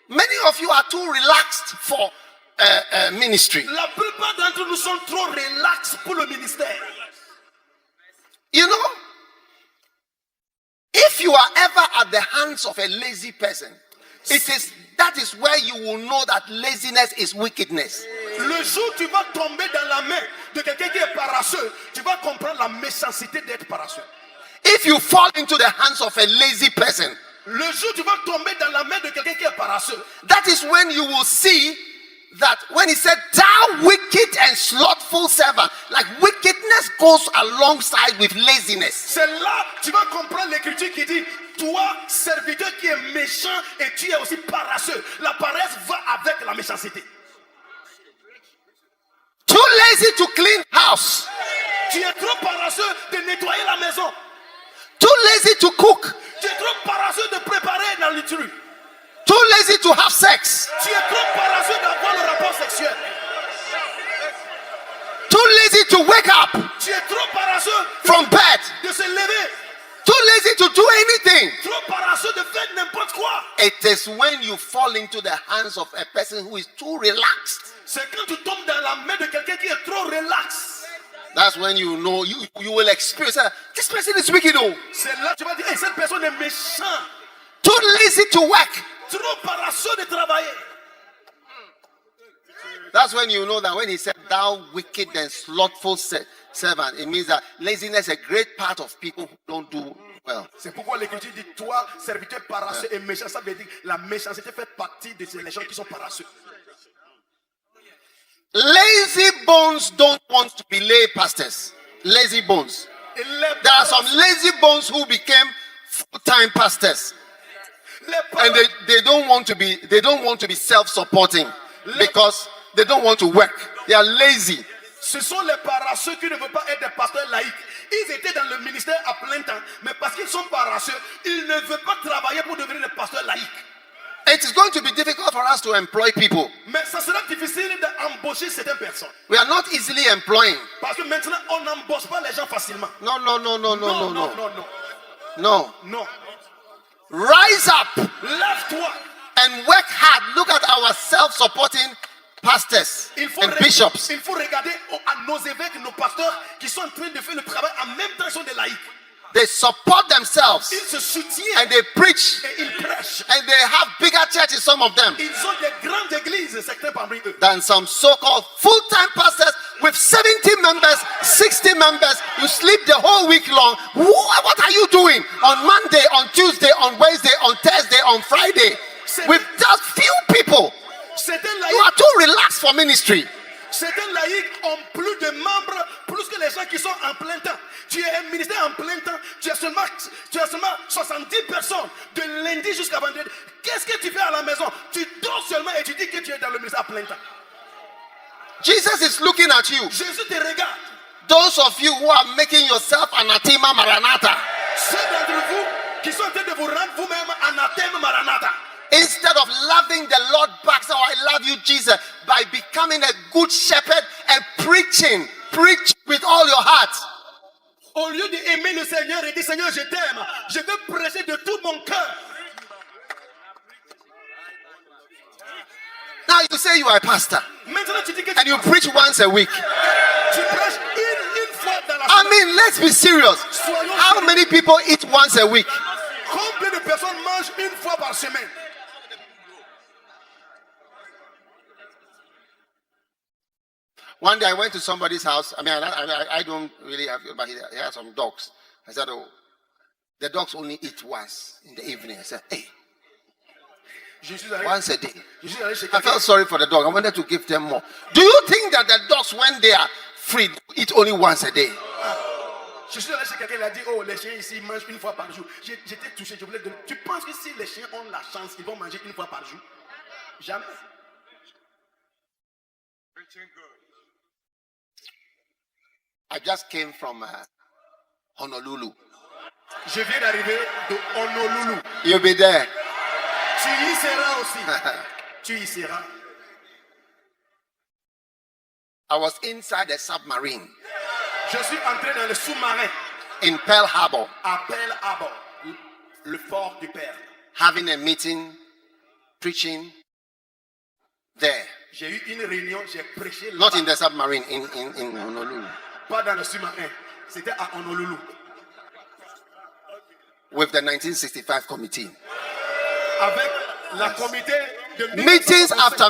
Many of you are too relaxed for ministry. La plupart d'entre nous sont trop relax pour le ministère. You know, if you are ever at the hands of a lazy person, that is where you will know that laziness is wickedness. Le jour où tu vas tomber dans la main de quelqu'un qui est paresseux, tu vas comprendre la méchanceté d'être paresseux. If you fall into the hands of a lazy person, le jour où tu vas tomber dans la main de quelqu'un qui est paresseux, that is when you will see that when he said, "Thou wicked and slothful servant," like wickedness goes alongside with laziness. C'est là tu vas comprendre l'écriture qui dit, toi, serviteur qui est méchant et tu es aussi paresseux. La paresse va avec la méchanceté. Too lazy to clean house. Tu es trop paresseux de nettoyer la maison. Too lazy to cook. Tu es trop paresseux de préparer la nourriture. Too lazy to have sex. Tu es trop paresseux d'avoir le rapport sexuel. Too lazy to wake up Tu es trop paresseux from bed. de se lever. Too lazy to do anything. Trop paresseux de faire n'importe quoi. It is when you fall into the hands of a person who is too relaxed. C'est quand tu tombes dans la main de quelqu'un qui est trop relax. That's when you know you will experience this person is wicked. Oh. C'est là que tu vas dire, hey, cette personne est méchante. Too lazy to work. Trop paresseux de travailler. That's when you know that when he said, "Thou wicked and slothful servant," it means that laziness is a great part of people who don't do well. C'est pourquoi l'écriture dit, toi, serviteur paresseux et méchant. Ça veut dire la méchanceté fait partie de ces gens qui sont paresseux. Lazy bones don't want to be lay pastors. Lazy bones. There are some lazy bones who became full-time pastors, and they don't want to be self-supporting because they don't want to work. They are lazy. Ce sont les paresseux qui ne veulent pas être des pasteurs laïcs. Ils étaient dans le ministère à plein temps, mais parce qu'ils sont paresseux, ils ne veulent pas travailler pour devenir des pasteurs laïcs. It is going to be difficult for us to employ people. Mais ça sera difficile d'embaucher certaines personnes. We are not easily employing. Parce que maintenant, on n'embauche pas les gens facilement. No. Non. Rise up Lève-toi and work hard. Look at our self-supporting pastors and bishops. Il faut regarder à nos évêques, nos pasteurs qui sont en train de faire le travail en même temps qu'ils sont des laïcs. They support themselves Ils se soutiennent and they preach et ils prêchent. and they have bigger churches, some of them, Ils ont des grandes églises, certains parmi eux. than some so-called full-time pastors with 70 members, 60 members. You sleep the whole week long. What are you doing on Monday, on Tuesday, on Wednesday, on Thursday, on Friday with just few people? You are too relaxed for ministry. Certains laïcs ont plus de membres, plus que les gens qui sont en plein temps. Tu es un ministère en plein temps, tu as seulement 70 personnes de lundi jusqu'à vendredi. Qu'est-ce que tu fais à la maison? Tu dors seulement et tu dis que tu es dans le ministère à plein temps. Jesus is looking at you. Jésus te regarde. Those of you who are making yourself anathema maranatha, Ceux d'entre vous qui sont en train de vous rendre vous-même anathème maranatha. instead of loving the Lord back, so I love you, Jesus, by becoming a good shepherd and preach with all your heart. Au lieu d'aimer le Seigneur et dire Seigneur, je t'aime, je veux prêcher de tout mon cœur. Now you say you are a pastor Maintenant, tu dis que and you preach once a week. tu prêches une fois dans la I semaine. mean, let's be serious. How many people eat once a week? Combien de personnes mangent une fois par semaine? One day I went to somebody's house. I mean, I don't really have, but he had some dogs. I said, "Oh, the dogs only eat once in the evening." I said, "Hey, once a day." I felt sorry for the dog. I wanted to give them more. Do you think that the dogs, when they are free, eat only once a day? Je suis allé chez quelqu'un, il a dit, oh, les chiens ici mangent une fois par jour. J'étais touché, je voulais donner. Tu penses que si les chiens ont la chance, ils vont manger une fois par jour? Jamais. I just came from Honolulu. Je viens d'arriver de Honolulu. You'll be there. Tu y seras aussi. Tu y seras. I was inside a submarine. Je suis entré dans le sous-marin in Pearl Harbor, à Pearl Harbor, le port du Père. having a meeting, preaching there. J'ai eu une réunion, j'ai prêché Not là-bas. in the submarine, in Honolulu, Pas dans le sous-marin, c'était à Honolulu. with the 1965 committee. Avec la comité de Meetings after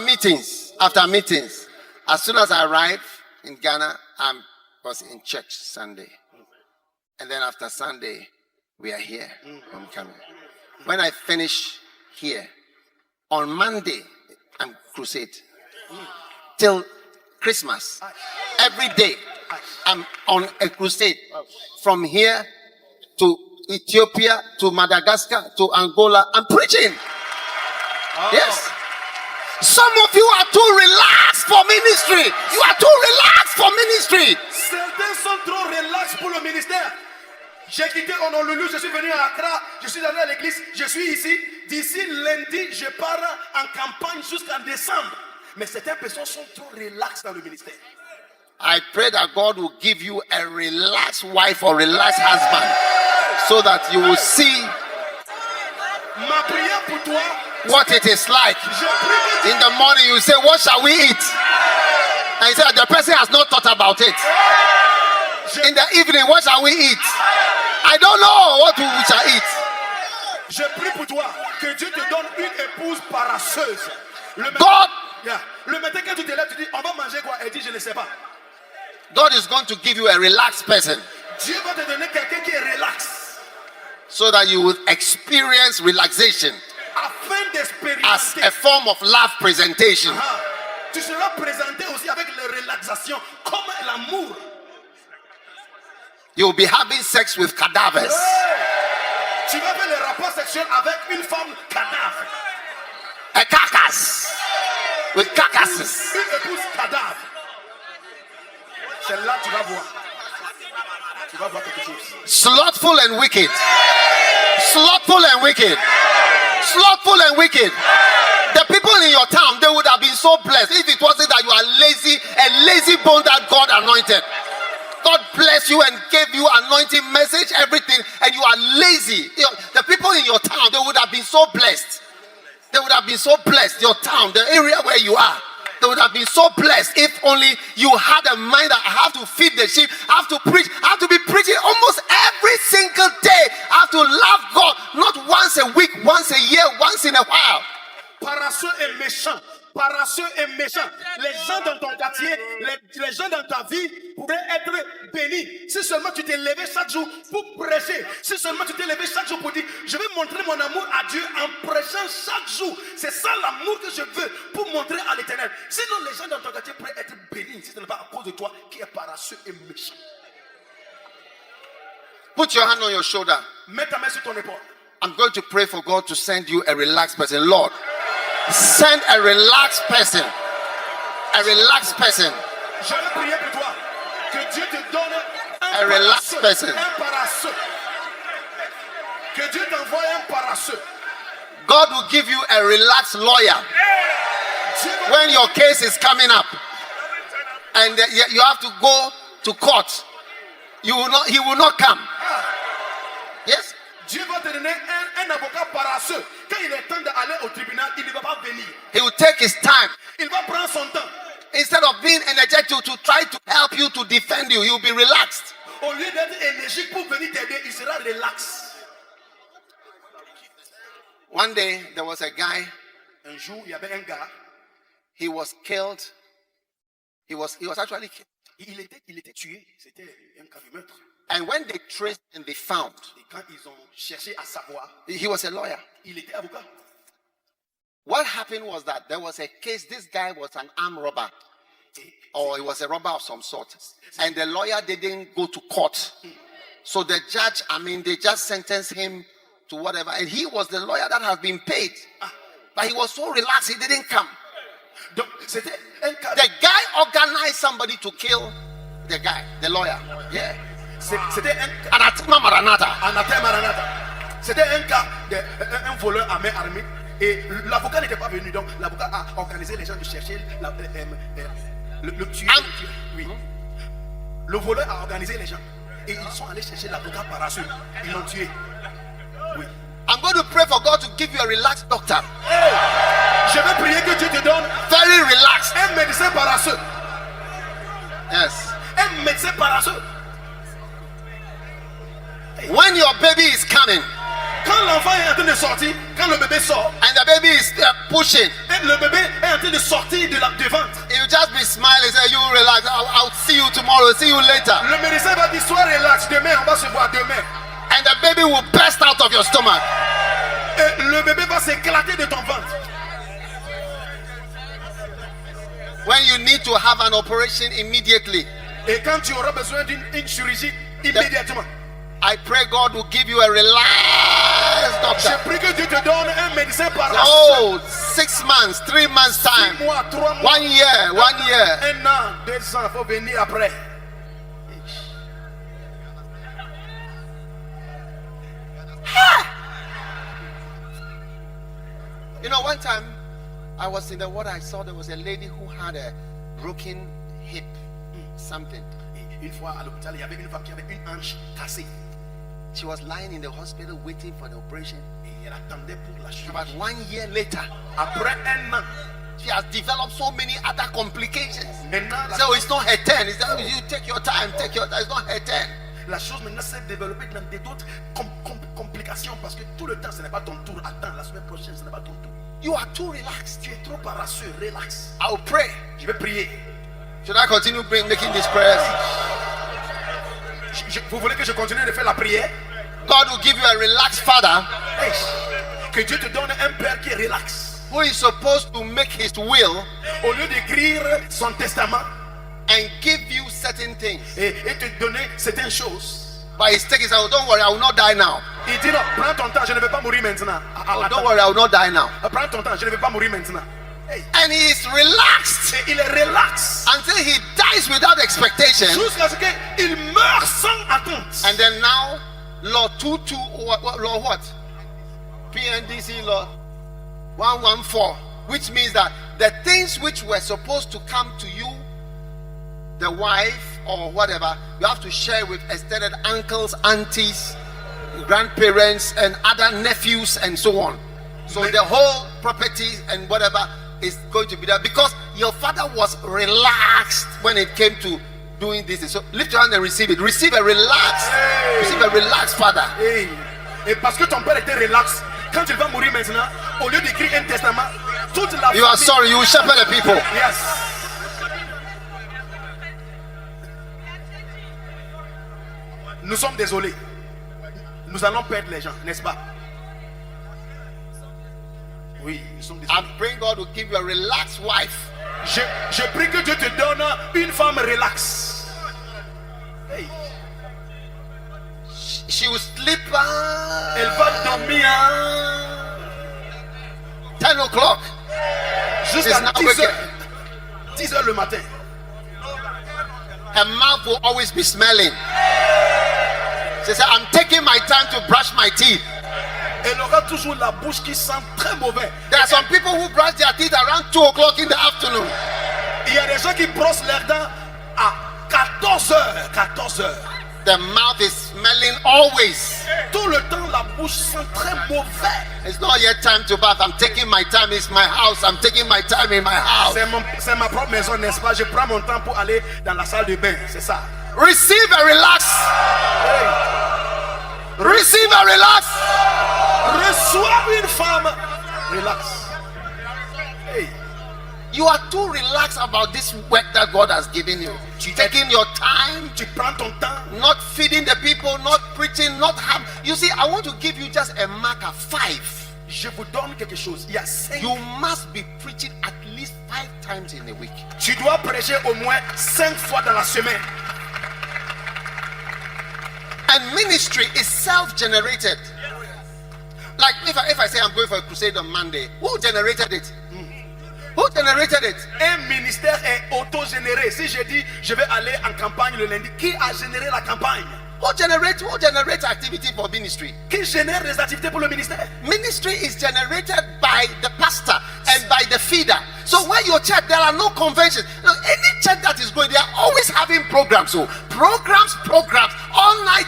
meetings. As soon as I arrived in Ghana, I was in church Sunday. And then after Sunday, we are here, homecoming. When I finish here, on Monday, I'm crusade. Till Christmas. Every day, I'm on a crusade. From here to Ethiopia, to Madagascar, to Angola. I'm preaching. Yes. Some of you are too relaxed for ministry. You are too relaxed for ministry. Certains sont trop relax pour le ministère. J'ai quitté Honolulu, je suis venu à Accra, je suis allé à l'église, je suis ici. D'ici lundi, je pars en campagne jusqu'en décembre. Mais certaines personnes sont trop relaxes dans le ministère. I pray that God will give you a relaxed wife or relaxed husband so that you will see Ma prière pour toi, what it is like. je prie que In the morning, you say, what shall we eat? And you say, the person has not thought about it. In the evening, what shall we eat? I don't know what we shall eat. je prie pour toi que Dieu te donne une épouse paresseuse. Le matin, God, le matin quand tu te lèves, tu dis on va manger quoi? Elle dit je ne sais pas. God is going to give you a relaxed person Dieu va te donner quelqu'un qui est relax so that you will experience relaxation afin as d'expérimenter. a form of love presentation. Ah, tu seras présenté aussi avec la relaxation comme l'amour. You will be having sex with cadavers. Tu vas faire le rapport sexuel avec une femme cadavre. A carcass. With carcasses. Une épouse cadavre. Celle-là, tu vas voir. Tu vas voir quelque chose. Slothful and wicked. Slothful and wicked. Slothful and wicked. The people in your town, they would have been so blessed if it wasn't that you are lazy, a lazy bone that God anointed. God bless you and gave you anointing message, everything, and you are lazy. You know, the people in your town, they would have been so blessed. They would have been so blessed. Your town, the area where you are, they would have been so blessed if only you had a mind that I have to feed the sheep, I have to preach, I have to be preaching almost every single day. I have to love God, not once a week, once a year, once in a while. Paresseux et méchant. Paresseux et méchant. Les gens dans ton quartier, les gens dans ta vie pourraient être bénis. Si seulement tu t'es levé chaque jour pour prêcher. Si seulement tu t'es levé chaque jour pour dire je vais montrer mon amour à Dieu en prêchant chaque jour. C'est ça l'amour que je veux pour montrer à l'Éternel. Sinon les gens dans ton quartier pourraient être bénis. Si ce n'est pas à cause de toi qui est paresseux et méchant. Put your hand on your shoulder. Mets ta main sur ton épaule. I'm going to pray for God to send you a relaxed person. Lord, send a relaxed person. A relaxed person. Je vais prier pour toi. Que Dieu te donne A relaxed person. Un paresseux. Que Dieu t'envoie un paresseux. God will give you a relaxed lawyer when your case is coming up and you have to go to court. He will not come. Yes. Dieu va te donner un avocat paresseux. Quand il est temps d'aller au tribunal, il ne va pas venir. He will take his time. Il va prendre son temps. Instead of being energetic to try to help you, to defend you, he will be relaxed. Au lieu d'être énergique pour venir t'aider, il sera relax. One day there was a guy. Un jour, il y avait un gars. He was killed. He was actually killed. Il était tué. C'était un cas de meurtre. And when they traced and they found, Et quand ils ont cherché à savoir, he was a lawyer. il était avocat. What happened was that there was a case. This guy was an armed robber, or he was a robber of some sort, and the lawyer didn't go to court. So the judge, they just sentenced him to whatever, and he was the lawyer that has been paid, but he was so relaxed he didn't come. Donc, c'était un cas. The guy organized somebody to kill the guy, the lawyer. Yeah. C'était un Anathema Maranatha. Maranatha. C'était un cas un voleur à main armée. Et l'avocat n'était pas venu. Donc l'avocat a organisé les gens de chercher le tueur. Oui. Le voleur a organisé les gens. Et ils sont allés chercher l'avocat paresseux. Ils l'ont tué. Oui. I'm going to pray for God to give you a relaxed doctor. Hey, je vais prier que Dieu te donne Very relaxed. un médecin paresseux. Yes. Un médecin paresseux. When your baby is coming Quand l'enfant est en train de sortir, quand le bébé sort, and the baby is pushing, et le bébé est en train de sortir du ventre, you just be smiling, say, you relax, I'll see you tomorrow, see you later. le médecin va dire sois relax, demain on va se voir demain. And the baby will burst out of your stomach. Et le bébé va s'éclater de ton ventre. When you need to have an operation immediately, Et quand tu auras besoin d'une chirurgie immédiatement, I pray God will give you a relaxed je doctor. prie que Dieu te donne un médecin paresseux. Oh, 6 months, 3 months 6 time, mois, 3 mois, 1 year, 1 year. 1 an, 2 ans, il faut venir après. You know, one time I was in the water, I saw there was a lady who had a broken hip, something. Et une fois à l'hôpital, il y avait une femme qui avait une hanche cassée. She was lying in the hospital waiting for the operation. Et elle attendait pour la About chirurgie. 1 year later, Après 1 an, she has developed so many other complications. maintenant, He said, oh, it's not her turn. He said, oh, you take your time, take your time. It's not her turn. la chose maintenant s'est développée dans d'autres complications parce que tout le temps ce n'est pas ton tour. Attends, la semaine prochaine ce n'est pas ton tour. You are too relaxed. Tu es trop paresseux, relax. I'll pray. Je vais prier. Should I continue making these prayers? Vous voulez que je continue de faire la prière? God will give you a relaxed father Hey, que Dieu te donne un père qui est relax. who is supposed to make his will Au lieu d'écrire son testament and give you certain things. et te donner certaines choses, But he's taking, oh, don't worry, I will not die now. il dit non, prends ton temps, je ne vais pas mourir maintenant. Oh, don't worry, I will not die now. Prends ton temps, je ne vais pas mourir maintenant. Hey. And he is relaxed Et il est relax until he dies without expectation. jusqu'à ce qu'il meure sans attente. And then now, law 22, law what? PNDC law 114, which means that the things which were supposed to come to you, the wife or whatever, you have to share with extended uncles, aunties, grandparents, and other nephews, and so on. So the whole property and whatever is going to be there because your father was relaxed when it came to doing this. So lift your hand and receive it. Receive a relaxed, receive a relaxed father. Hey. Et parce que ton père était relax, quand il va mourir maintenant, au lieu d'écrire un testament, toute la You are famille- sorry, you will shepherd the people. Yes. Nous sommes désolés. Nous allons perdre les gens, n'est-ce pas? Oui, nous sommes désolés. I'm praying God will give you a relaxed wife. Je prie que Dieu te donne une femme relax. Hey. She will sleep Elle va dormir 10 o'clock. jusqu'à She's not 10 wicked. heures. 10 heures le matin. Her mouth will always be smelling. She said, I'm taking my time to brush my teeth. Elle aura toujours la bouche qui sent très mauvais. There are some people who brush their teeth around 2 o'clock in the afternoon. Il y a des gens qui brossent leurs dents à 14 heures. 14 heures. The mouth is smelling always. Tout le temps, la bouche sent très mauvais. It's not yet time to bath. I'm taking my time. It's my house. I'm taking my time in my house. C'est ma propre maison, n'est-ce pas? Je prends mon temps pour aller dans la salle de bain. C'est ça. Receive a relax. Receive a relax. Reçois une femme. Relax. Hey. You are too relaxed about this work that God has given you. Taking your time, Tu prends ton temps. not feeding the people, not preaching, not have. You see, I want to give you just a marker 5. Je vous donne quelque chose. Il y a 5. You must be preaching at least 5 times in a week. Tu dois prêcher au moins 5 fois dans la semaine. And ministry is self-generated. Like if I say I'm going for a crusade on Monday, who generated it? Who generated it? Un ministère est autogénéré. Si je dis je vais aller en campagne le lundi, qui a généré la campagne? Who generates activity for ministry? Qui génère les activités pour le ministère? Ministry is generated by the pastor and by the feeder. So when your church, there are no conventions. Now, any church that is going, they are always having programs. So programs, all night.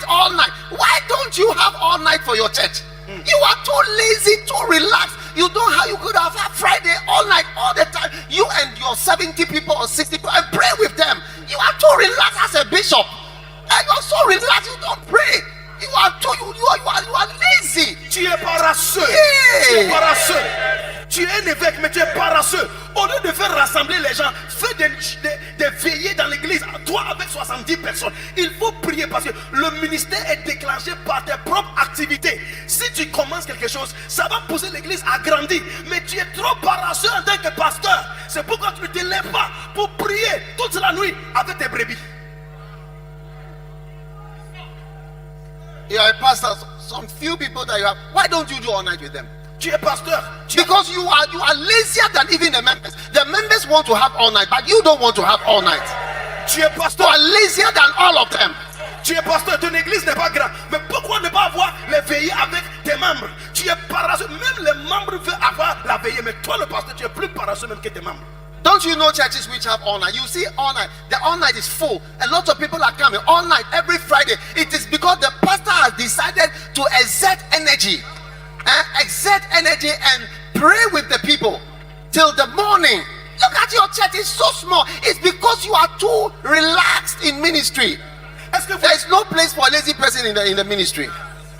Why don't you have all night for your church? You are too lazy, too relaxed. You don't have. You could have had Friday all night, all the time. You and your 70 people or 60 people, and pray with them. You are too relaxed as a bishop, and you are so relaxed. You don't pray. You are lazy. Tu es paresseux. Hey. Tu es paresseux. Tu es un évêque, mais tu es paresseux. Au lieu de faire rassembler les gens, fais des veillées dans l'église. Toi avec 70 personnes. Il faut prier parce que le ministère est déclenché par tes propres activités. Si tu commences quelque chose, ça va pousser l'église à grandir. Mais tu es trop paresseux en tant que pasteur. C'est pourquoi tu ne te lèves pas pour prier toute la nuit avec tes brebis. You are a pastor. Some few people that you have. Why don't you do all night with them? Tu es pasteur. Because you are lazier than even the members. The members want to have all night, but you don't want to have all night. Tu es You pasteur. are lazier than all of them. Tu es pasteur, ton église n'est pas grande. Mais pourquoi ne pas avoir les veillées avec tes membres? Tu es paresseux. Même les membres veulent avoir la veillée. Mais toi, le pasteur, tu es plus paresseux même que tes membres. Don't you know churches which have all night? You see all night. The all night is full. A lot of people are coming all night every Friday. It is because the pastor has decided to exert energy and pray with the people till the morning. Look at your church, it's so small. It's because you are too relaxed in ministry. There is no place for a lazy person in the ministry.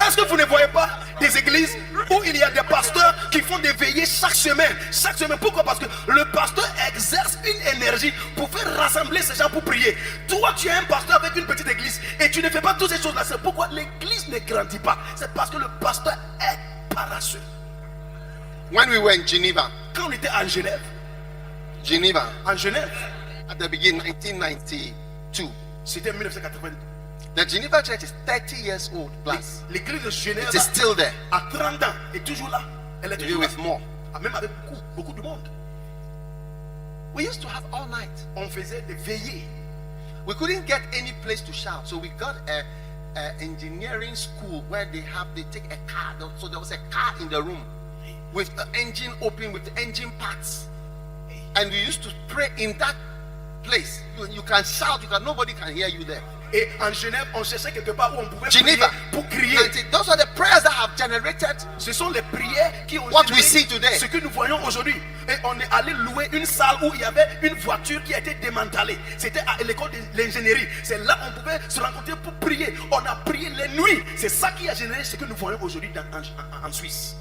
Est-ce que vous ne voyez pas des églises où il y a des pasteurs qui font des veillées chaque semaine? Chaque semaine. Pourquoi? Parce que le pasteur exerce une énergie pour faire rassembler ces gens pour prier. Toi, tu es un pasteur avec une petite église et tu ne fais pas toutes ces choses-là. C'est pourquoi l'église ne grandit pas. C'est parce que le pasteur est paresseux. When we were in Geneva, Quand on était en Genève, at the beginning, 1992, c'était en 1982. the Geneva church is 30 years old plus. L'église de Genève It is still there, a 30 ans et toujours là. Elle est maybe toujours là. with more. Même avec beaucoup de monde. We used to have all night. On faisait des veillées. We couldn't get any place to shout, so we got a engineering school where they take a car. So there was a car in the room with the engine open, with the engine parts, and we used to pray in that place. You can shout, nobody can hear you there. Et en Genève, on cherchait quelque part où on pouvait Geneva, prier pour crier. those are the prayers that have generated Ce sont les prières qui ont what généré we see today. ce que nous voyons aujourd'hui. Et on est allé louer une salle où il y avait une voiture qui a été démantelée. C'était à l'école de l'ingénierie. C'est là qu'on pouvait se rencontrer pour prier. On a prié les nuits. C'est ça qui a généré ce que nous voyons aujourd'hui en Suisse.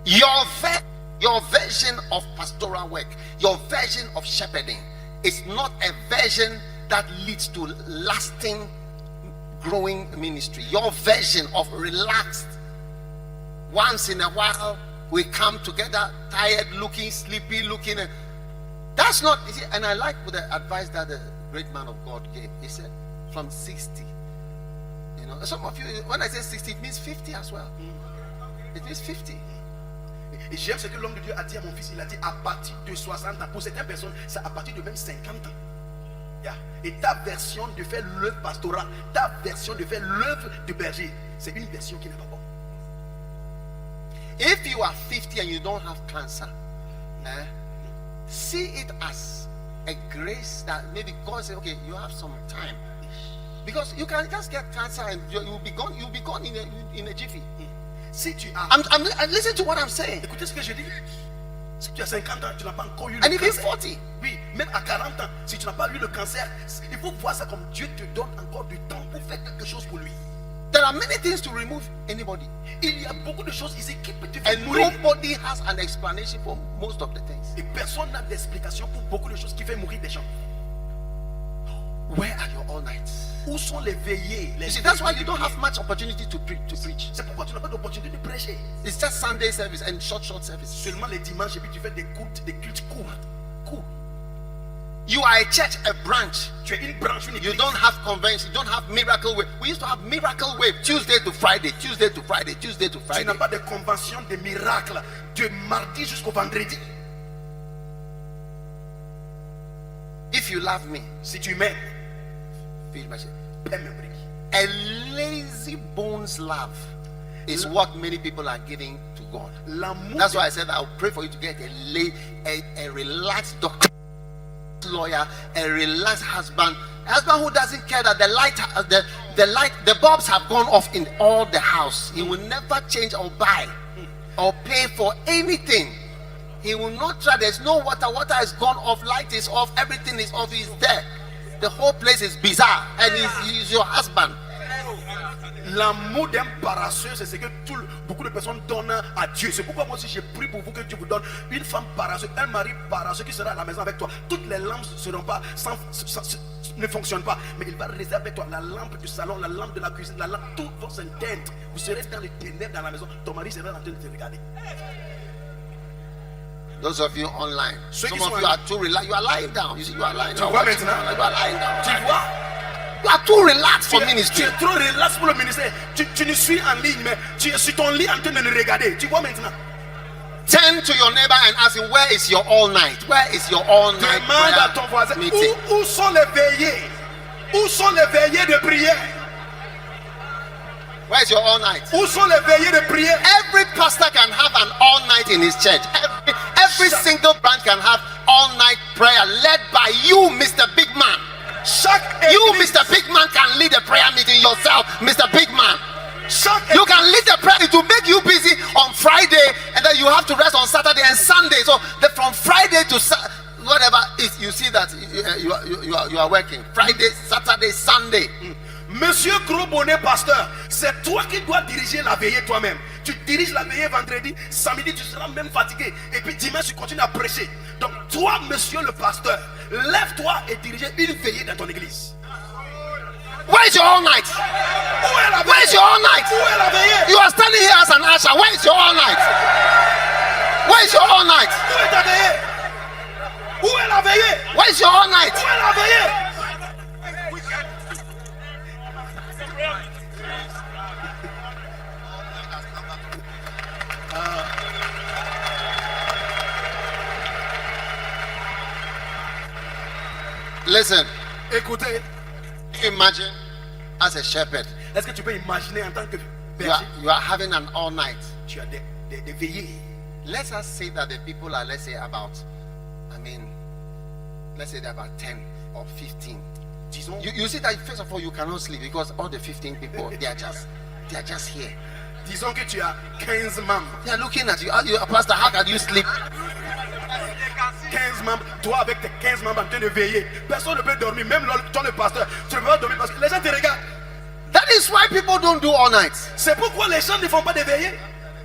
Your version of pastoral work, your version of shepherding is not a version that leads to lasting, growing ministry. Your version of relaxed, once in a while we come together, tired looking, sleepy looking. That's not, and I like the advice that the great man of God gave. He said, from 60. You know, some of you, when I say 60, it means 50 as well. It means 50. Et j'aime ce que l'homme de Dieu a dit à mon fils. Il a dit à partir de 60 ans. Pour certaines personnes, c'est à partir de même 50 ans. Yeah. Et ta version de faire l'œuvre pastorale, ta version de faire l'œuvre de berger, c'est une version qui n'est pas bonne. If you are 50 and you don't have cancer, see it as a grace that maybe God said, okay, you have some time. Because you can just get cancer and you'll be gone in a jiffy. Si tu as, I'm listen to what I'm saying. écoutez ce que je dis. Si tu as 50 ans, tu n'as pas encore eu le And if you're cancer. 40, Oui, même à 40 ans, si tu n'as pas eu le cancer, il faut voir ça comme Dieu te donne encore du temps pour faire quelque chose pour lui. there are many things to remove anybody. Il y a beaucoup de choses ici qui peuvent te faire And mourir. nobody has an explanation for most of the things. Et personne n'a d'explication pour beaucoup de choses qui font mourir des gens. Where are your all nights? Où sont les veillées? You see, that's why you don't have much opportunity to preach. C'est pourquoi tu n'as pas d'opportunité de prêcher. It's just Sunday service and short service. Seulement les dimanches et puis tu fais des cultes courts. You are a church, a branch. Tu es une branche, une You église. don't have convention. You don't have miracle wave. We used to have miracle wave Tuesday to Friday, Tuesday to Friday, Tuesday to Tu Friday. n'as pas de convention de miracles de mardi jusqu'au vendredi. If you love me, Si tu m'aimes, feel my shame. paie mes briques. A lazy bones love is what many people are giving to God. L'amour, That's why I said I'll pray for you to get a relaxed doctor lawyer, a relaxed husband, a husband who doesn't care that the bulbs have gone off in all the house. He will never change or buy or pay for anything. He will not try. There's no water. Water has gone off. Light is off. Everything is off. He's there. The whole place is bizarre, and he's your husband. L'amour d'un paresseux, c'est ce que beaucoup de personnes donnent à Dieu. C'est pourquoi moi aussi j'ai pris pour vous que Dieu vous donne une femme paresseuse, un mari paresseux qui sera à la maison avec toi. Toutes les lampes ne fonctionnent pas, mais il va rester avec toi. La lampe du salon, la lampe de la cuisine, la lampe, tout va s'éteindre. Vous serez dans les ténèbres dans la maison. Ton mari sera en train de te regarder. Those of you online, some of you are too relaxed. You are lying down. You see, you are lying down. Tu vois maintenant? You are lying down. Tu vois? You are too relaxed for ministry. Tu es trop relax pour le ministère. Tu ne suis en ligne, mais tu es sur ton lit en train de nous regarder. Tu vois maintenant? Turn to your neighbor and ask him, where is your all night? Where is your all night Demande à ton voisin, meeting? où sont les veillées? Où sont les veillées de prière? Where is your all night? Où sont les veillées de prière? Every pastor can have an all night in his church. Every single branch can have all night prayer led by you, Mr. Big Man. You, Mr. Big Man, can lead a prayer meeting yourself, Mr. Big Man. You can lead the prayer. It will make you busy on Friday, and then you have to rest on Saturday and Sunday. So from Friday to whatever is, you see that you are working Friday, Saturday, Sunday. Monsieur Gros Bonnet Pasteur, c'est toi qui dois diriger la veillée toi-même. Tu diriges la veillée vendredi, samedi tu seras même fatigué, et puis dimanche tu continues à prêcher. Donc toi, monsieur le pasteur, lève-toi et dirige une veillée dans ton église. Where is your all night? Où est la veillée? Where is your all night? Où est la veillée? You are standing here as an usher. Where is your all night? Where is your all night? Où est ta veillée? Où est la veillée? Where is your all night? Où est la veillée? Listen. Écoutez, Can you imagine as a shepherd? est-ce que tu peux imaginer en tant que You berger, are having an all night. tu as des veillées. Let us say that the people are, let's say they're about 10 or 15. Disons, You see that first of all you cannot sleep because all the 15 people they are just here. disons que tu as 15 membres. They are looking at you. Pastor, how can you sleep? 15 membres, toi avec tes 15 membres en train de veiller. Personne ne peut dormir, même toi le pasteur. Tu ne peux pas dormir parce que les gens te regardent. That is why people don't do all night. C'est pourquoi les gens ne font pas de veillées.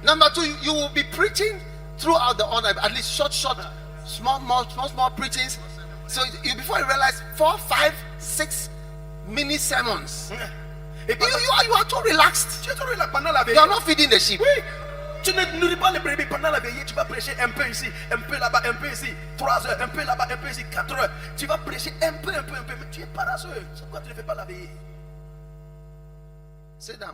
Number two, you will be preaching throughout the all night, at least short, small preachings. So before you realize 4, 5, 6 mini sermons. Et You are too relaxed. tu es toujours là pendant la veillée. You are not feeding the sheep. Oui. Tu ne nourris pas les brebis pendant la veillée. Tu vas prêcher un peu ici, un peu là-bas, un peu ici. 3 heures, un peu là-bas, un peu ici, 4 heures. Tu vas prêcher un peu. Mais tu es paresseux. C'est pourquoi tu ne fais pas la veillée. Sit down.